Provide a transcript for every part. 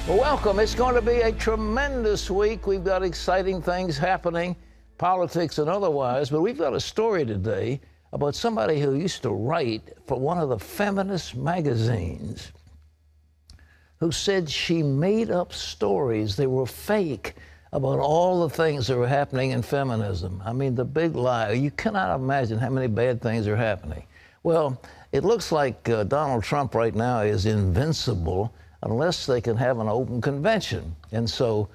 Well, welcome. It's going to be a tremendous week. We've got exciting things happening, politics and otherwise, but we've got a story today about somebody who used to write for one of the feminist magazines, who said she made up stories. They were fake about all the things that were happening in feminism. I mean, the big lie. You cannot imagine how many bad things are happening. Well, it looks like Donald Trump right now is invincible unless they can have an open convention. And so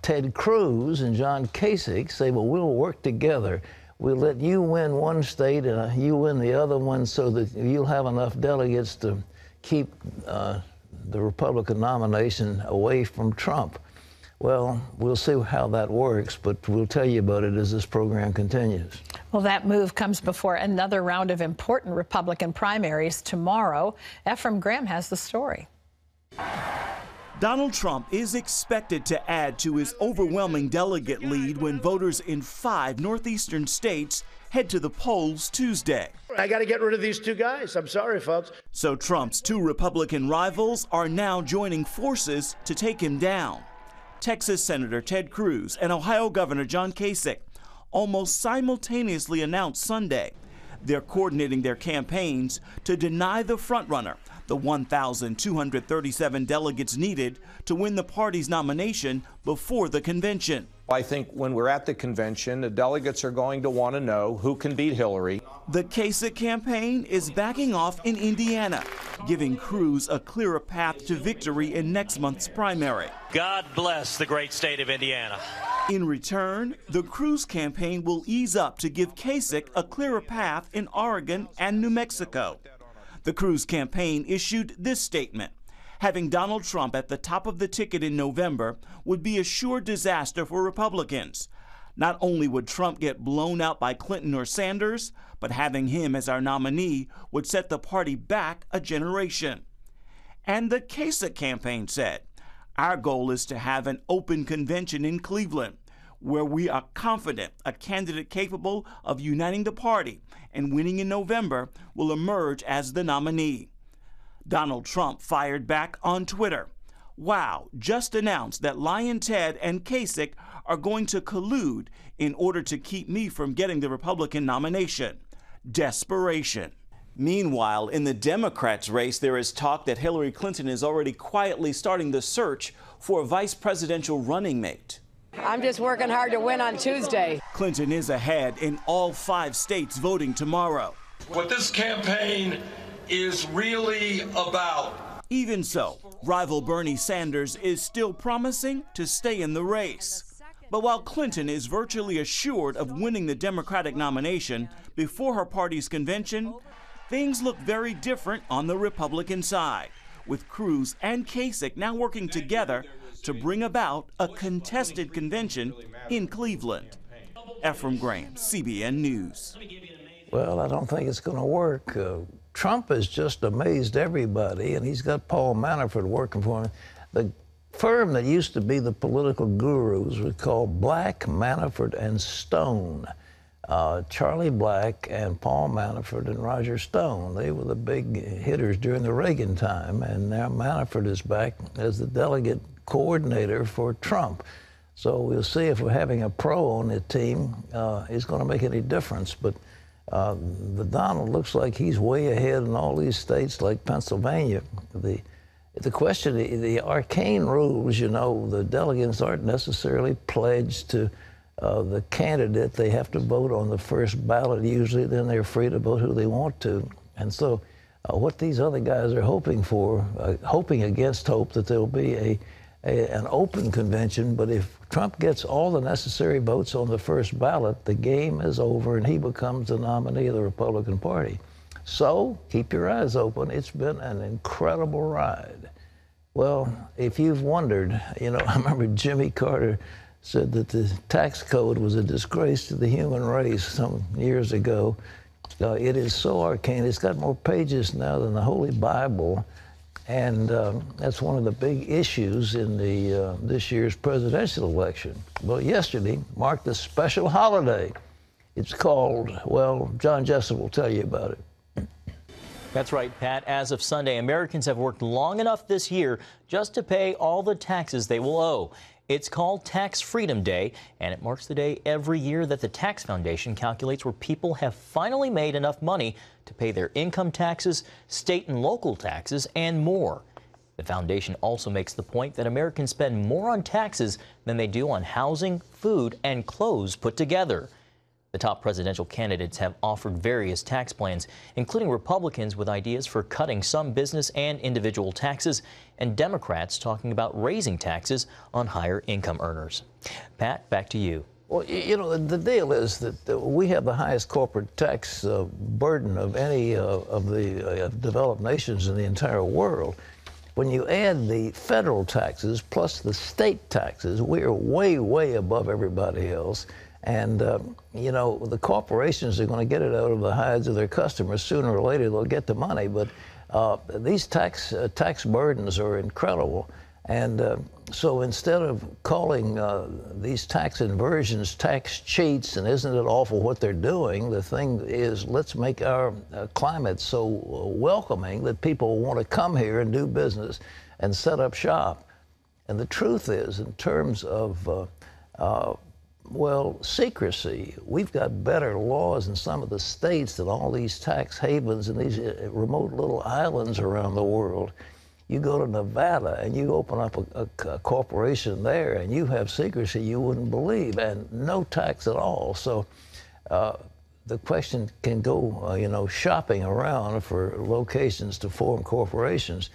Ted Cruz and John Kasich say, well, we'll work together. We'll let you win one state and you win the other one so that you'll have enough delegates to keep the Republican nomination away from Trump. Well, we'll see how that works, but we'll tell you about it as this program continues. Well, that move comes before another round of important Republican primaries tomorrow. Ephraim Graham has the story. Donald Trump is expected to add to his overwhelming delegate lead when voters in 5 northeastern states head to the polls Tuesday. I got to get rid of these two guys. I'm sorry, folks. So Trump's 2 Republican rivals are now joining forces to take him down. Texas Senator Ted Cruz and Ohio Governor John Kasich almost simultaneously announced Sunday they're coordinating their campaigns to deny the frontrunner the 1,237 delegates needed to win the party's nomination before the convention. I think when we're at the convention, the delegates are going to want to know who can beat Hillary. The Kasich campaign is backing off in Indiana, giving Cruz a clearer path to victory in next month's primary. God bless the great state of Indiana. In return, the Cruz campaign will ease up to give Kasich a clearer path in Oregon and New Mexico. The Cruz campaign issued this statement: having Donald Trump at the top of the ticket in November would be a sure disaster for Republicans. Not only would Trump get blown out by Clinton or Sanders, but having him as our nominee would set the party back a generation. And the Kasich campaign said, our goal is to have an open convention in Cleveland, where we are confident a candidate capable of uniting the party and winning in November will emerge as the nominee. Donald Trump fired back on Twitter. Wow, just announced that Lion Ted and Kasich are going to collude in order to keep me from getting the Republican nomination. Desperation. Meanwhile, in the Democrats' race, there is talk that Hillary Clinton is already quietly starting the search for a vice presidential running mate. I'm just working hard to win on Tuesday. Clinton is ahead in all 5 states voting tomorrow. What this campaign is really about. Even so, rival Bernie Sanders is still promising to stay in the race. But while Clinton is virtually assured of winning the Democratic nomination before her party's convention, things look very different on the Republican side, with Cruz and Kasich now working together to bring about a contested convention in Cleveland. Ephraim Graham, CBN News. Well, I don't think it's going to work. Trump has just amazed everybody, and he's got Paul Manafort working for him. The firm that used to be the political gurus was called Black, Manafort, and Stone. Charlie Black and Paul Manafort and Roger Stone, they were the big hitters during the Reagan time, and now Manafort is back as the delegate coordinator for Trump. So we'll see if we're having a pro on the team is going to make any difference. But the Donald looks like he's way ahead in all these states like Pennsylvania. The question, the arcane rules, you know, the delegates aren't necessarily pledged to the candidate. They have to vote on the first ballot usually, then they're free to vote who they want to. And so what these other guys are hoping for, hoping against hope that there'll be an open convention, but if Trump gets all the necessary votes on the first ballot, the game is over and he becomes the nominee of the Republican Party. So keep your eyes open. It's been an incredible ride. Well, if you've wondered, you know, I remember Jimmy Carter said that the tax code was a disgrace to the human race some years ago. It is so arcane. It's got more pages now than the Holy Bible. And that's one of the big issues in this year's presidential election. Well, yesterday marked a special holiday. It's called, well, John Jessup will tell you about it. That's right, Pat. As of Sunday, Americans have worked long enough this year just to pay all the taxes they will owe. It's called Tax Freedom Day, and it marks the day every year that the Tax Foundation calculates where people have finally made enough money to pay their income taxes, state and local taxes, and more. The foundation also makes the point that Americans spend more on taxes than they do on housing, food, and clothes put together. The top presidential candidates have offered various tax plans, including Republicans with ideas for cutting some business and individual taxes, and Democrats talking about raising taxes on higher income earners. Pat, back to you. Well, you know, the deal is that we have the highest corporate tax burden of any of the developed nations in the entire world. When you add the federal taxes plus the state taxes, we are way, way above everybody else. And, you know, the corporations are going to get it out of the hides of their customers. Sooner or later, they'll get the money. But these tax burdens are incredible. And so instead of calling these tax inversions tax cheats, and isn't it awful what they're doing, the thing is, let's make our climate so welcoming that people want to come here and do business and set up shop. And the truth is, in terms of well, secrecy. We've got better laws in some of the states than all these tax havens and these remote little islands around the world. You go to Nevada and you open up a corporation there and you have secrecy you wouldn't believe and no tax at all. So the question can go, you know, shopping around for locations to form corporations.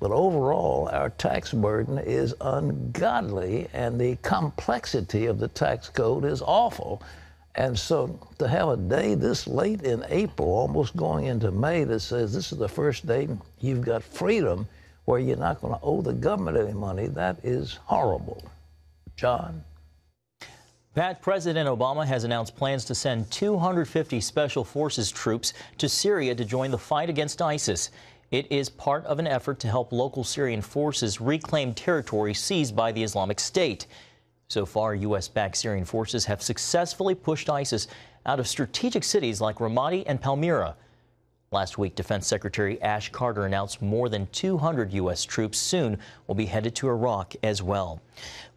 But overall, our tax burden is ungodly, and the complexity of the tax code is awful. And so to have a day this late in April, almost going into May, that says this is the first day you've got freedom where you're not going to owe the government any money, that is horrible. John? Pat, President Obama has announced plans to send 250 Special Forces troops to Syria to join the fight against ISIS. It is part of an effort to help local Syrian forces reclaim territory seized by the Islamic State. So far, U.S.-backed Syrian forces have successfully pushed ISIS out of strategic cities like Ramadi and Palmyra. Last week, Defense Secretary Ash Carter announced more than 200 U.S. troops soon will be headed to Iraq as well.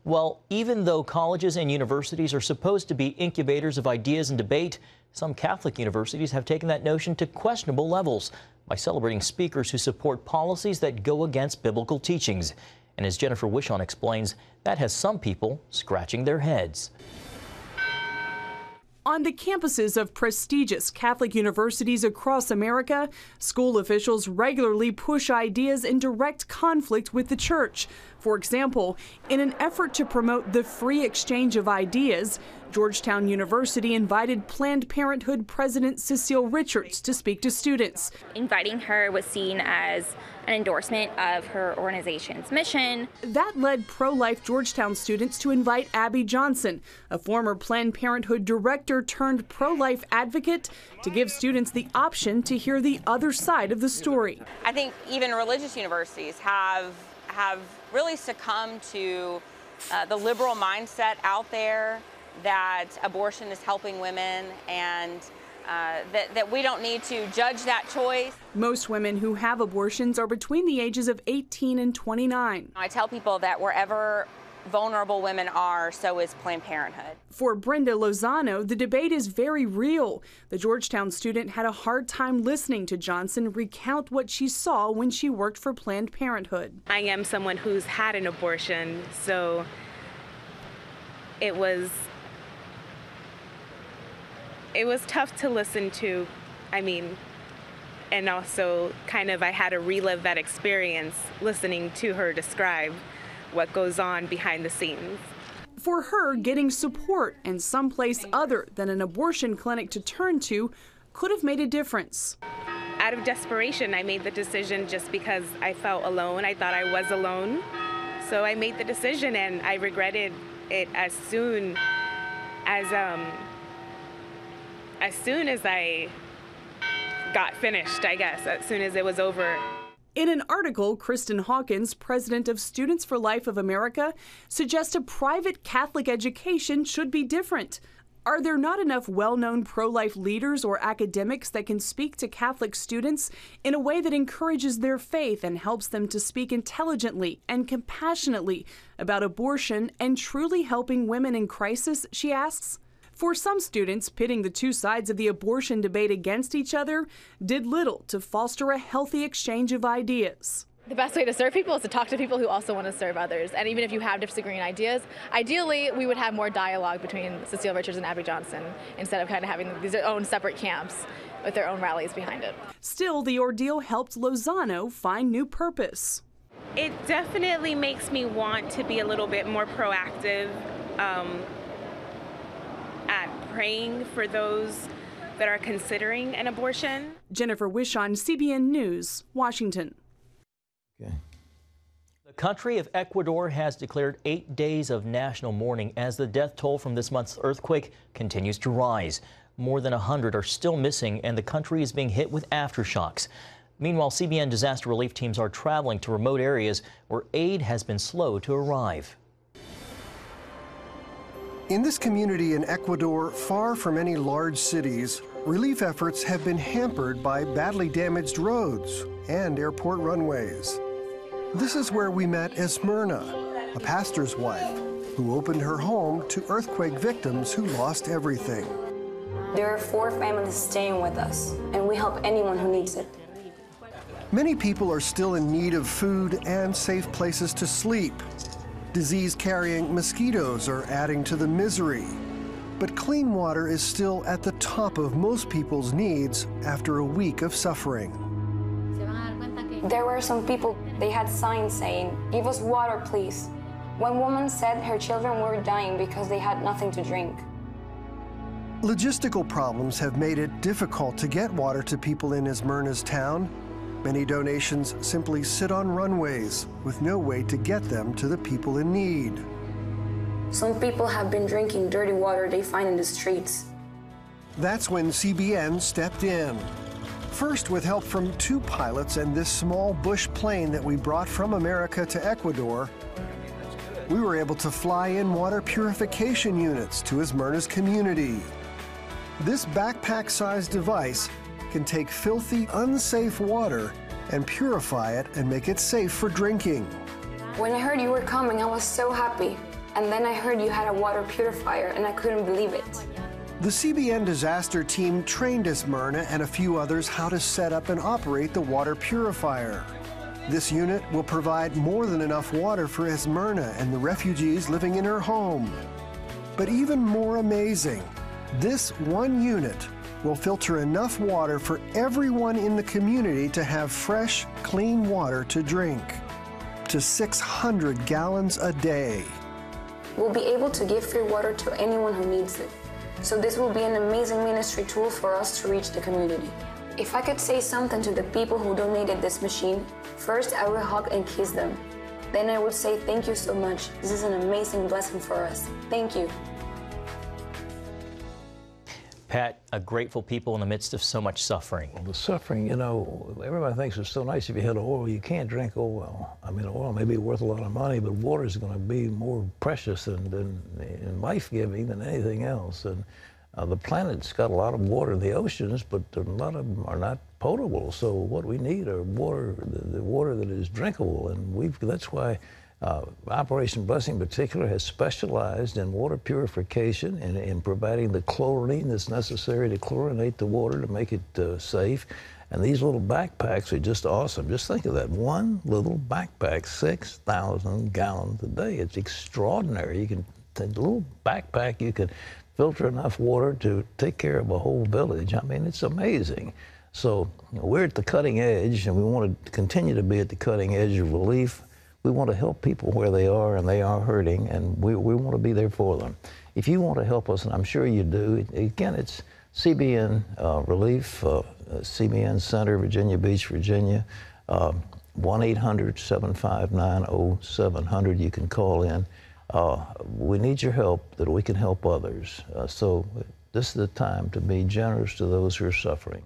Well, even though colleges and universities are supposed to be incubators of ideas and debate, some Catholic universities have taken that notion to questionable levels by celebrating speakers who support policies that go against biblical teachings. And as Jennifer Wishon explains, that has some people scratching their heads. On the campuses of prestigious Catholic universities across America, school officials regularly push ideas in direct conflict with the church. For example, in an effort to promote the free exchange of ideas, Georgetown University invited Planned Parenthood President Cecile Richards to speak to students. Inviting her was seen as an endorsement of her organization's mission. That led pro-life Georgetown students to invite Abby Johnson, a former Planned Parenthood director turned pro-life advocate, to give students the option to hear the other side of the story. I think even religious universities have really succumbed to the liberal mindset out there that abortion is helping women and that we don't need to judge that choice. Most women who have abortions are between the ages of 18 and 29. I tell people that wherever vulnerable women are, so is Planned Parenthood. For Brenda Lozano, the debate is very real. The Georgetown student had a hard time listening to Johnson recount what she saw when she worked for Planned Parenthood. I am someone who's had an abortion, so it was tough to listen to, and also kind of I had to relive that experience listening to her describe what goes on behind the scenes. For her, getting support and someplace other than an abortion clinic to turn to could have made a difference. Out of desperation, I made the decision just because I felt alone. I thought I was alone. So I made the decision and I regretted it as soon as I got finished, I guess, as soon as it was over. In an article, Kristen Hawkins, president of Students for Life of America, suggests a private Catholic education should be different. Are there not enough well-known pro-life leaders or academics that can speak to Catholic students in a way that encourages their faith and helps them to speak intelligently and compassionately about abortion and truly helping women in crisis, she asks? For some students, pitting the two sides of the abortion debate against each other did little to foster a healthy exchange of ideas. The best way to serve people is to talk to people who also want to serve others. And even if you have disagreeing ideas, ideally we would have more dialogue between Cecile Richards and Abby Johnson instead of kind of having these own separate camps with their own rallies behind it. Still, the ordeal helped Lozano find new purpose. It definitely makes me want to be a little bit more proactive at praying for those that are considering an abortion. Jennifer Wishon, CBN News, Washington. The country of Ecuador has declared 8 days of national mourning as the death toll from this month's earthquake continues to rise. More than 100 are still missing, and the country is being hit with aftershocks. Meanwhile, CBN disaster relief teams are traveling to remote areas where aid has been slow to arrive. In this community in Ecuador, far from any large cities, relief efforts have been hampered by badly damaged roads and airport runways. This is where we met Esmerna, a pastor's wife, who opened her home to earthquake victims who lost everything. There are 4 families staying with us, and we help anyone who needs it. Many people are still in need of food and safe places to sleep. Disease-carrying mosquitoes are adding to the misery. But clean water is still at the top of most people's needs after a week of suffering. There were some people, they had signs saying, "Give us water, please." One woman said her children were dying because they had nothing to drink. Logistical problems have made it difficult to get water to people in Esmerna's town. Many donations simply sit on runways with no way to get them to the people in need. Some people have been drinking dirty water they find in the streets. That's when CBN stepped in. First, with help from 2 pilots and this small bush plane that we brought from America to Ecuador, we were able to fly in water purification units to Esmerna's community. This backpack-sized device can take filthy, unsafe water and purify it and make it safe for drinking. When I heard you were coming, I was so happy. And then I heard you had a water purifier, and I couldn't believe it. The CBN disaster team trained Esmerna and a few others how to set up and operate the water purifier. This unit will provide more than enough water for Esmerna and the refugees living in her home. But even more amazing, this one unit will filter enough water for everyone in the community to have fresh, clean water to drink, to 600 gallons a day. We'll be able to give free water to anyone who needs it. So this will be an amazing ministry tool for us to reach the community. If I could say something to the people who donated this machine, first I will hug and kiss them. Then I would say thank you so much. This is an amazing blessing for us. Thank you. Pat, a grateful people in the midst of so much suffering. Well, the suffering, you know, everybody thinks it's so nice if you had oil. You can't drink oil. I mean, oil may be worth a lot of money, but water is going to be more precious and life-giving than anything else. And the planet's got a lot of water in the oceans, but a lot of them are not potable. So what we need are water, the water that is drinkable. And that's why Operation Blessing in particular has specialized in water purification and in providing the chlorine that's necessary to chlorinate the water to make it safe. And these little backpacks are just awesome. Just think of that, one little backpack, 6,000 gallons a day. It's extraordinary. You can take a little backpack, you can filter enough water to take care of a whole village. I mean, it's amazing. So we're at the cutting edge, and we want to continue to be at the cutting edge of relief. We want to help people where they are, and they are hurting, and we want to be there for them. If you want to help us, and I'm sure you do, again, it's CBN Relief, CBN Center, Virginia Beach, Virginia, 1-800-759-0700. You can call in. We need your help that we can help others. So this is the time to be generous to those who are suffering.